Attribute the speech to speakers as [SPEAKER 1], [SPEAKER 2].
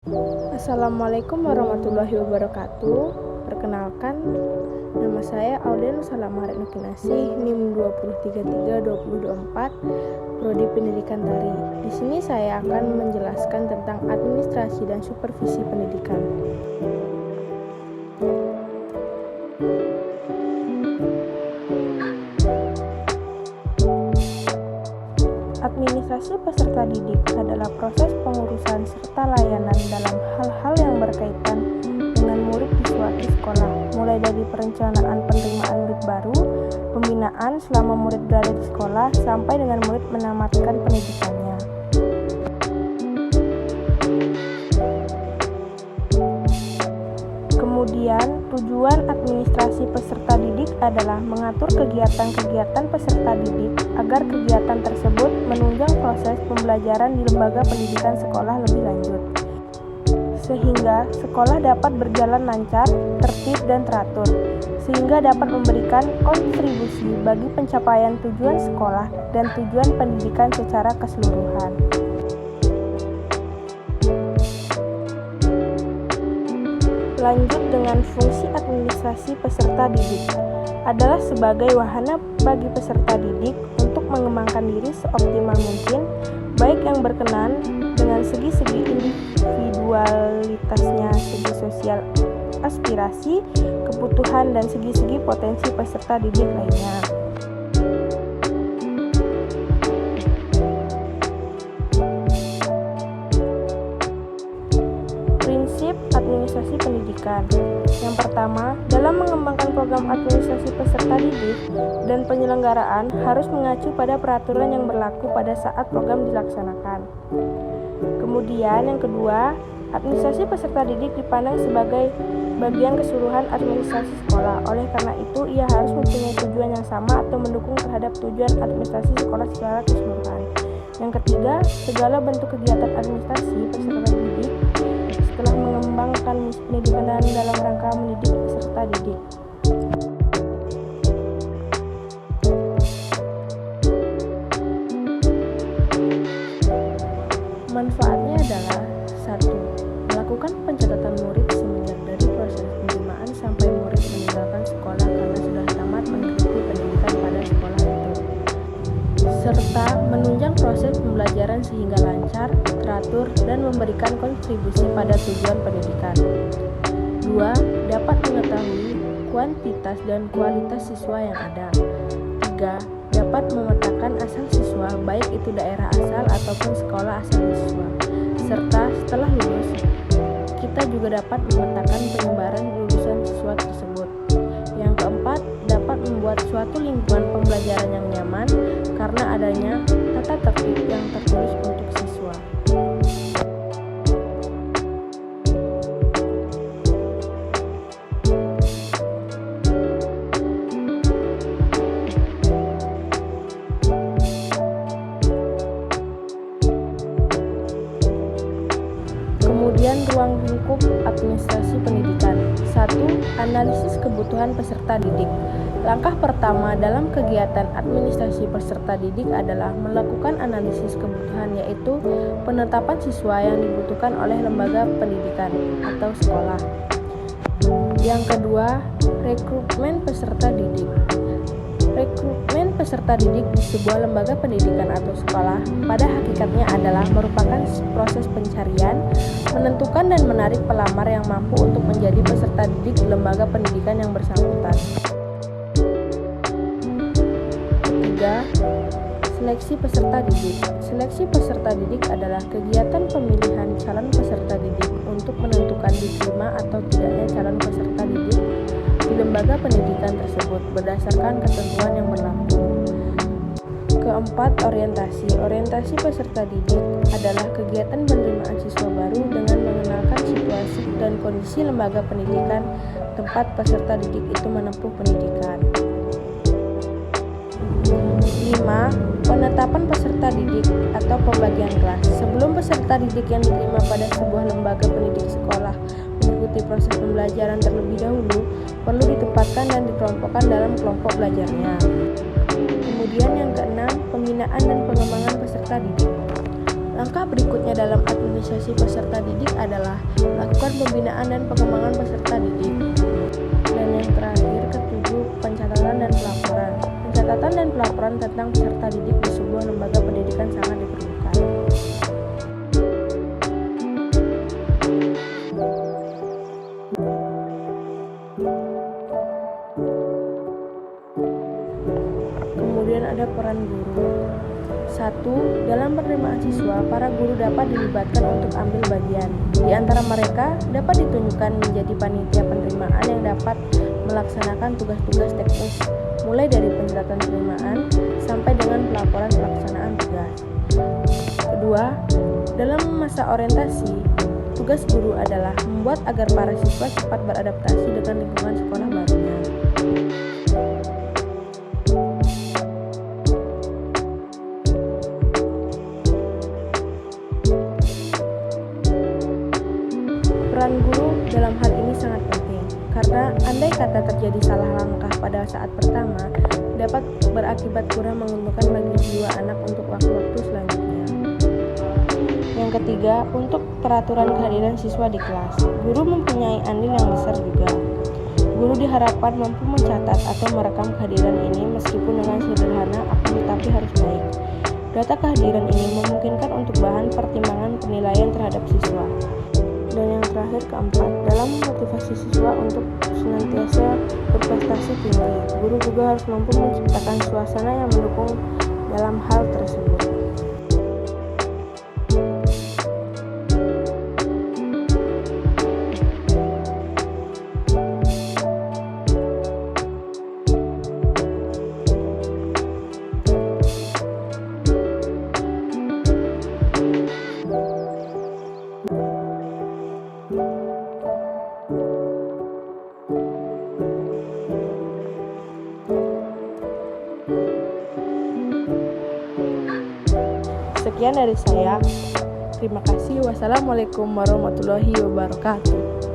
[SPEAKER 1] Assalamualaikum warahmatullahi wabarakatuh. Perkenalkan, nama saya Auden Salamah Reknokinasih, NIM 2033224, Prodi Pendidikan Tari. Di sini saya akan menjelaskan tentang administrasi dan supervisi pendidikan. Administrasi peserta didik adalah proses pengurusan serta layanan dalam hal-hal yang berkaitan dengan murid di suatu sekolah, mulai dari perencanaan penerimaan murid baru, pembinaan selama murid berada di sekolah, sampai dengan murid menamatkan pendidikannya. Kemudian, tujuan administrasi peserta didik adalah mengatur kegiatan-kegiatan peserta didik agar kegiatan tersebut menunjang proses pembelajaran di lembaga pendidikan sekolah lebih lanjut, sehingga sekolah dapat berjalan lancar, tertib, dan teratur, sehingga dapat memberikan kontribusi bagi pencapaian tujuan sekolah dan tujuan pendidikan secara keseluruhan. Lanjut dengan fungsi administrasi peserta didik adalah sebagai wahana bagi peserta didik untuk mengembangkan diri seoptimal mungkin, baik yang berkenan dengan segi-segi individualitasnya, segi sosial aspirasi, kebutuhan, dan segi-segi potensi peserta didik lainnya. Prinsip administrasi pendidikan. Yang pertama, dalam mengembangkan program administrasi peserta didik dan penyelenggaraan harus mengacu pada peraturan yang berlaku pada saat program dilaksanakan. Kemudian yang kedua, administrasi peserta didik dipandang sebagai bagian keseluruhan administrasi sekolah. Oleh karena itu, ia harus mempunyai tujuan yang sama atau mendukung terhadap tujuan administrasi sekolah secara keseluruhan. Yang ketiga, segala bentuk kegiatan administrasi peserta didik setelah mengembangkan misi pendidikan dalam rangka mendidik peserta didik. Manfaatnya adalah 1. Melakukan pencatatan murid semenjak dari proses penerimaan sampai murid meninggalkan sekolah karena sudah tamat mengikuti pendidikan pada sekolah itu, serta menunjang proses pembelajaran sehingga lancar, teratur, dan memberikan kontribusi pada tujuan pendidikan. 2. Dapat mengetahui kuantitas dan kualitas siswa yang ada. 3. Dapat memetakan asal siswa, baik itu daerah asal ataupun sekolah asal siswa. Serta setelah lulus, kita juga dapat memetakan penyebaran lulusan siswa tersebut. Yang keempat, dapat membuat suatu lingkungan pembelajaran yang nyaman karena adanya tata tertib yang tertulis untuk siswa. Kemudian ruang lingkup administrasi pendidikan. 1. Analisis kebutuhan peserta didik. Langkah pertama dalam kegiatan administrasi peserta didik adalah melakukan analisis kebutuhan, yaitu penetapan siswa yang dibutuhkan oleh lembaga pendidikan atau sekolah. Yang kedua, rekrutmen peserta didik. Rekrutmen peserta didik di sebuah lembaga pendidikan atau sekolah pada hakikatnya adalah merupakan proses pencarian, menentukan dan menarik pelamar yang mampu untuk menjadi peserta didik di lembaga pendidikan yang bersangkutan. 3. Seleksi peserta didik. Seleksi peserta didik adalah kegiatan pemilihan calon peserta didik untuk menentukan diterima atau tidaknya calon peserta didik di lembaga pendidikan tersebut berdasarkan ketentuan yang berlaku. Keempat, orientasi. Orientasi peserta didik adalah kegiatan penerimaan siswa baru dengan mengenalkan situasi dan kondisi lembaga pendidikan tempat peserta didik itu menempuh pendidikan. 5. Penetapan peserta didik atau pembagian kelas. Sebelum peserta didik yang diterima pada sebuah lembaga pendidik sekolah mengikuti proses pembelajaran terlebih dahulu, perlu ditempatkan dan dikelompokkan dalam kelompok belajarnya. Kemudian yang keenam, pembinaan dan pengembangan peserta didik. Langkah berikutnya dalam administrasi peserta didik adalah melakukan pembinaan dan pengembangan peserta didik. Dan yang terakhir, ketujuh, pencatatan dan pelaporan. Pencatatan dan pelaporan tentang peserta didik di sebuah lembaga pendidikan sangat diperlukan. Kemudian ada peran guru. 1. Dalam penerimaan siswa, para guru dapat dilibatkan untuk ambil bagian. Di antara mereka dapat ditunjukkan menjadi panitia penerimaan yang dapat melaksanakan tugas-tugas teknis, mulai dari pencatatan penerimaan sampai dengan pelaporan pelaksanaan tugas. Kedua, dalam masa orientasi, tugas guru adalah membuat agar para siswa cepat beradaptasi dengan lingkungan sekolah barunya. Peran guru dalam hal ini sangat penting, karena andai kata terjadi salah langkah pada saat pertama, dapat berakibat kurang menguntungkan bagi jiwa anak untuk waktu-waktu selanjutnya. Yang ketiga, untuk peraturan kehadiran siswa di kelas, guru mempunyai andil yang besar juga. Guru diharapkan mampu mencatat atau merekam kehadiran ini meskipun dengan sederhana, akan tetapi harus baik. Data kehadiran ini memungkinkan untuk bahan pertimbangan penilaian terhadap siswa. Dan yang terakhir, keempat, dalam memotivasi siswa untuk senantiasa berprestasi tinggi, guru juga harus mampu menciptakan suasana yang mendukung dalam hal tersebut. Sekian dari saya. Terima kasih. Wassalamualaikum warahmatullahi wabarakatuh.